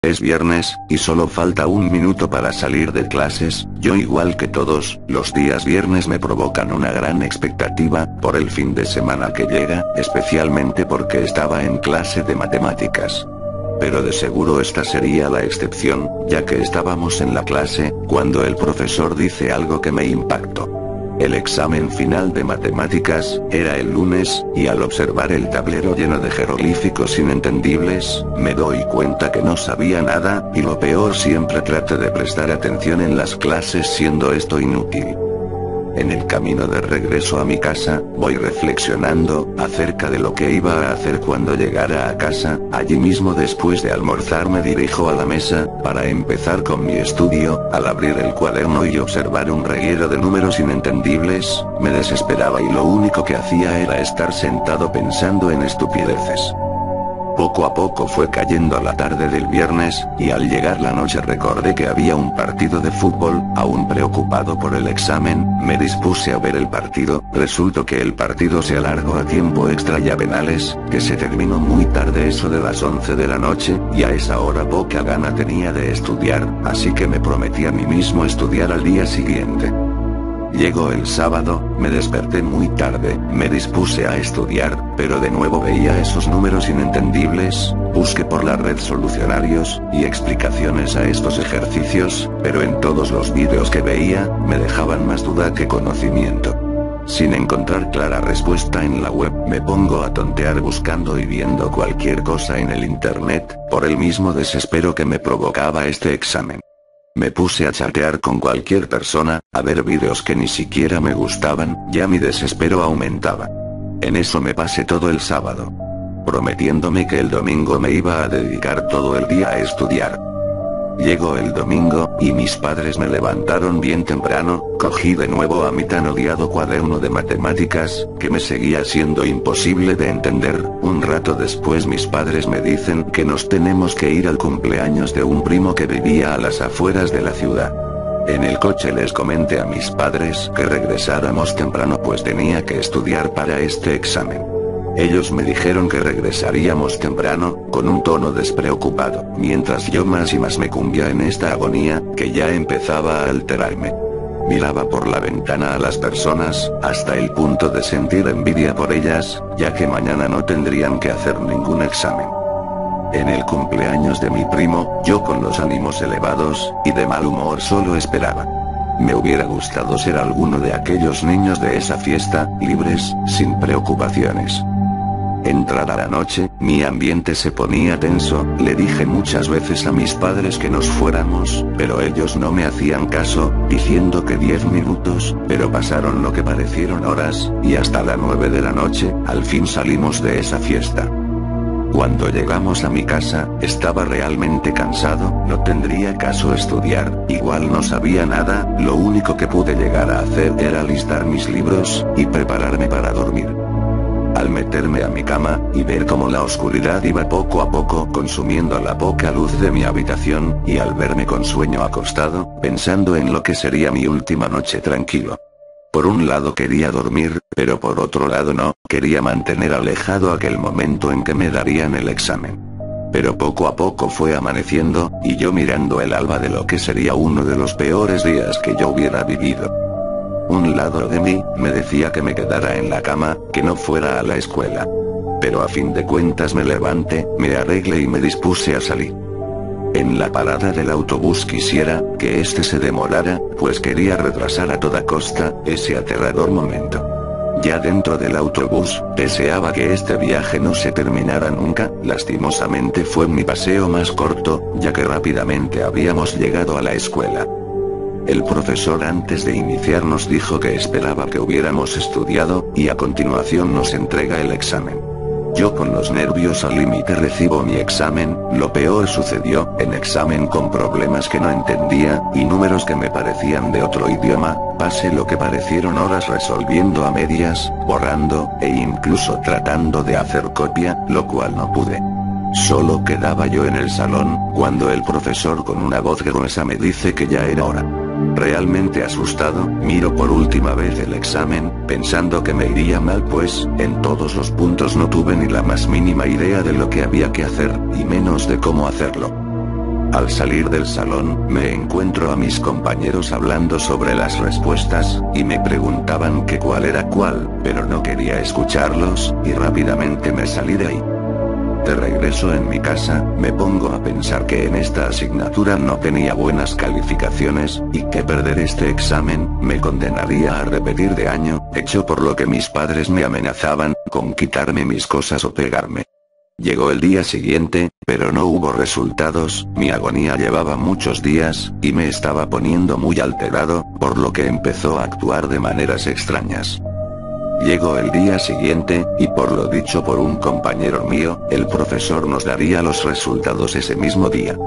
Es viernes, y solo falta un minuto para salir de clases. Yo, igual que todos, los días viernes me provocan una gran expectativa, por el fin de semana que llega, especialmente porque estaba en clase de matemáticas. Pero de seguro esta sería la excepción, ya que estábamos en la clase, cuando el profesor dice algo que me impactó. El examen final de matemáticas era el lunes, y al observar el tablero lleno de jeroglíficos inentendibles, me doy cuenta que no sabía nada, y lo peor, siempre trato de prestar atención en las clases siendo esto inútil. En el camino de regreso a mi casa, voy reflexionando acerca de lo que iba a hacer cuando llegara a casa. Allí mismo, después de almorzar, me dirijo a la mesa para empezar con mi estudio. Al abrir el cuaderno y observar un reguero de números inentendibles, me desesperaba y lo único que hacía era estar sentado pensando en estupideces. Poco a poco fue cayendo la tarde del viernes, y al llegar la noche recordé que había un partido de fútbol. Aún preocupado por el examen, me dispuse a ver el partido. Resultó que el partido se alargó a tiempo extra y a penales, que se terminó muy tarde, eso de las 11 de la noche, y a esa hora poca gana tenía de estudiar, así que me prometí a mí mismo estudiar al día siguiente. Llegó el sábado, me desperté muy tarde, me dispuse a estudiar, pero de nuevo veía esos números inentendibles. Busqué por la red solucionarios y explicaciones a estos ejercicios, pero en todos los vídeos que veía, me dejaban más duda que conocimiento. Sin encontrar clara respuesta en la web, me pongo a tontear buscando y viendo cualquier cosa en el internet, por el mismo desespero que me provocaba este examen. Me puse a chatear con cualquier persona, a ver vídeos que ni siquiera me gustaban, ya mi desespero aumentaba. En eso me pasé todo el sábado, prometiéndome que el domingo me iba a dedicar todo el día a estudiar. Llegó el domingo, y mis padres me levantaron bien temprano. Cogí de nuevo a mi tan odiado cuaderno de matemáticas, que me seguía siendo imposible de entender. Un rato después mis padres me dicen que nos tenemos que ir al cumpleaños de un primo que vivía a las afueras de la ciudad. En el coche les comenté a mis padres que regresáramos temprano, pues tenía que estudiar para este examen. Ellos me dijeron que regresaríamos temprano, con un tono despreocupado, mientras yo más y más me cumbía en esta agonía, que ya empezaba a alterarme. Miraba por la ventana a las personas, hasta el punto de sentir envidia por ellas, ya que mañana no tendrían que hacer ningún examen. En el cumpleaños de mi primo, yo con los ánimos elevados, y de mal humor, solo esperaba. Me hubiera gustado ser alguno de aquellos niños de esa fiesta, libres, sin preocupaciones. Entrada la noche, mi ambiente se ponía tenso. Le dije muchas veces a mis padres que nos fuéramos, pero ellos no me hacían caso, diciendo que 10 minutos, pero pasaron lo que parecieron horas, y hasta las 9 de la noche, al fin salimos de esa fiesta. Cuando llegamos a mi casa, estaba realmente cansado. No tendría caso estudiar, igual no sabía nada. Lo único que pude llegar a hacer era listar mis libros, y prepararme para dormir. Al meterme a mi cama, y ver cómo la oscuridad iba poco a poco consumiendo la poca luz de mi habitación, y al verme con sueño acostado, pensando en lo que sería mi última noche tranquilo. Por un lado quería dormir, pero por otro lado no, quería mantener alejado aquel momento en que me darían el examen. Pero poco a poco fue amaneciendo, y yo mirando el alba de lo que sería uno de los peores días que yo hubiera vivido. Un lado de mí me decía que me quedara en la cama, que no fuera a la escuela. Pero a fin de cuentas me levanté, me arreglé y me dispuse a salir. En la parada del autobús quisiera que este se demorara, pues quería retrasar a toda costa ese aterrador momento. Ya dentro del autobús, deseaba que este viaje no se terminara nunca. Lastimosamente fue mi paseo más corto, ya que rápidamente habíamos llegado a la escuela. El profesor antes de iniciar nos dijo que esperaba que hubiéramos estudiado, y a continuación nos entrega el examen. Yo con los nervios al límite recibo mi examen. Lo peor sucedió, en examen con problemas que no entendía, y números que me parecían de otro idioma. Pasé lo que parecieron horas resolviendo a medias, borrando, e incluso tratando de hacer copia, lo cual no pude. Solo quedaba yo en el salón, cuando el profesor con una voz gruesa me dice que ya era hora. Realmente asustado, miro por última vez el examen, pensando que me iría mal, pues, en todos los puntos no tuve ni la más mínima idea de lo que había que hacer, y menos de cómo hacerlo. Al salir del salón, me encuentro a mis compañeros hablando sobre las respuestas, y me preguntaban que cuál era cuál, pero no quería escucharlos, y rápidamente me salí de ahí. De regreso en mi casa, me pongo a pensar que en esta asignatura no tenía buenas calificaciones, y que perder este examen, me condenaría a repetir de año, hecho por lo que mis padres me amenazaban, con quitarme mis cosas o pegarme. Llegó el día siguiente, pero no hubo resultados, mi agonía llevaba muchos días, y me estaba poniendo muy alterado, por lo que empezó a actuar de maneras extrañas. Llegó el día siguiente, y por lo dicho por un compañero mío, el profesor nos daría los resultados ese mismo día.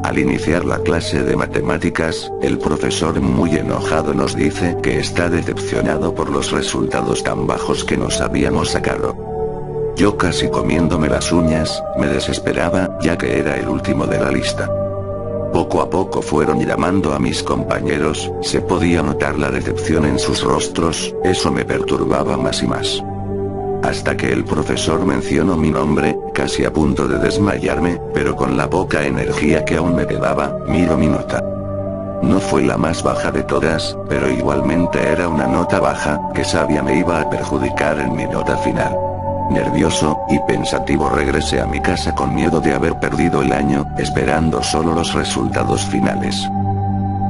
Al iniciar la clase de matemáticas, el profesor muy enojado nos dice que está decepcionado por los resultados tan bajos que nos habíamos sacado. Yo casi comiéndome las uñas, me desesperaba, ya que era el último de la lista. Poco a poco fueron llamando a mis compañeros, se podía notar la decepción en sus rostros, eso me perturbaba más y más. Hasta que el profesor mencionó mi nombre, casi a punto de desmayarme, pero con la poca energía que aún me quedaba, miro mi nota. No fue la más baja de todas, pero igualmente era una nota baja, que sabía me iba a perjudicar en mi nota final. Nervioso y pensativo regresé a mi casa con miedo de haber perdido el año, esperando solo los resultados finales.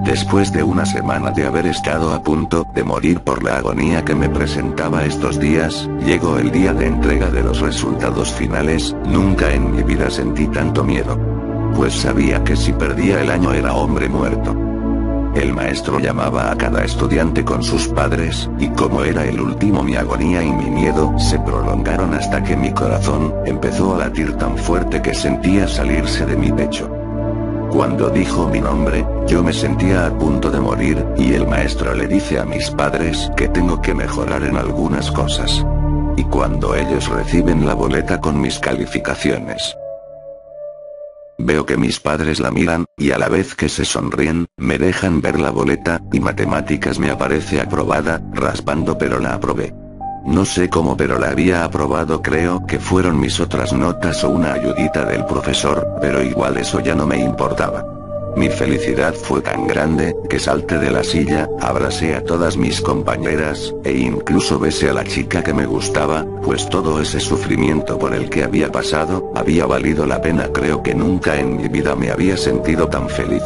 Después de una semana de haber estado a punto de morir por la agonía que me presentaba estos días, llegó el día de entrega de los resultados finales. Nunca en mi vida sentí tanto miedo. Pues sabía que si perdía el año era hombre muerto. El maestro llamaba a cada estudiante con sus padres, y como era el último mi agonía y mi miedo se prolongaron hasta que mi corazón empezó a latir tan fuerte que sentía salirse de mi pecho. Cuando dijo mi nombre, yo me sentía a punto de morir, y el maestro le dice a mis padres que tengo que mejorar en algunas cosas. Y cuando ellos reciben la boleta con mis calificaciones, veo que mis padres la miran, y a la vez que se sonríen, me dejan ver la boleta, y matemáticas me aparece aprobada, raspando pero la aprobé. No sé cómo pero la había aprobado, creo que fueron mis otras notas o una ayudita del profesor, pero igual eso ya no me importaba. Mi felicidad fue tan grande, que salté de la silla, abracé a todas mis compañeras, e incluso besé a la chica que me gustaba, pues todo ese sufrimiento por el que había pasado, había valido la pena. Creo que nunca en mi vida me había sentido tan feliz.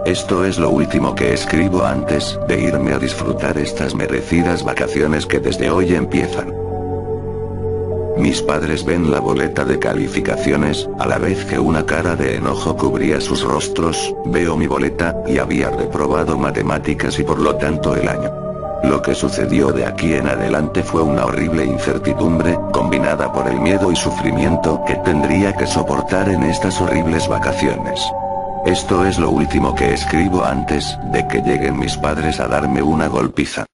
Esto es lo último que escribo antes de irme a disfrutar estas merecidas vacaciones que desde hoy empiezan. Mis padres ven la boleta de calificaciones, a la vez que una cara de enojo cubría sus rostros. Veo mi boleta, y había reprobado matemáticas y por lo tanto el año. Lo que sucedió de aquí en adelante fue una horrible incertidumbre, combinada por el miedo y sufrimiento que tendría que soportar en estas horribles vacaciones. Esto es lo último que escribo antes de que lleguen mis padres a darme una golpiza.